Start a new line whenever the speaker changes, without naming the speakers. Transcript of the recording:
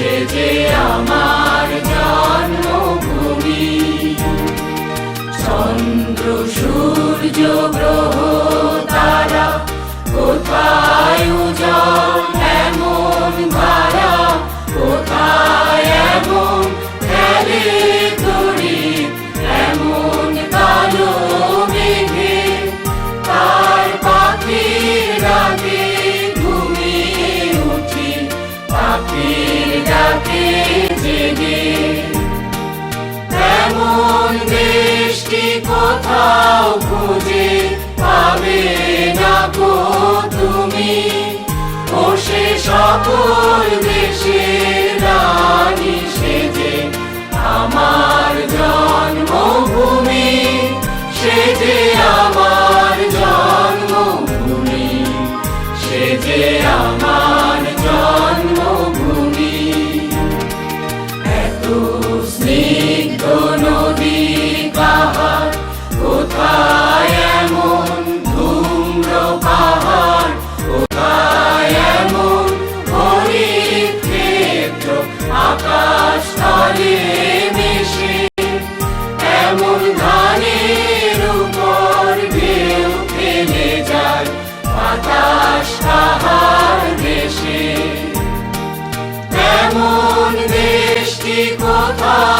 সে যে আমার জন্মভূমি। চন্দ্র সূর্য গ্রহ তারা কোথায় উজ্জ্বল এমন ধারা, কোথায় এমন খেলে তড়িৎ এমন কালো মেঘে, তার পাখির ডাকে ঘুমিয়ে উঠি, পাখির ডাকে জেগে। তেমন দেশটি কোথাও খুঁজে পাবে না গো তুমি, ও সে সকল দেশের রানী সেজে আমার জন্মভূমি, সে যে আমার জন্মভূমি, সে যে আমার জন্মভূমি। এত স্নিগ্ধ নদী কাহার, কোথায় এমন ধূম্র পাহাড়, কোথায় এমন হরিত ক্ষেত্র আকাশ তলে মিশে, এমন ধানের উপর ঢেউ ফেলে যায় বাতাস তাহার দেশে। তেমন দেশটি কোথায়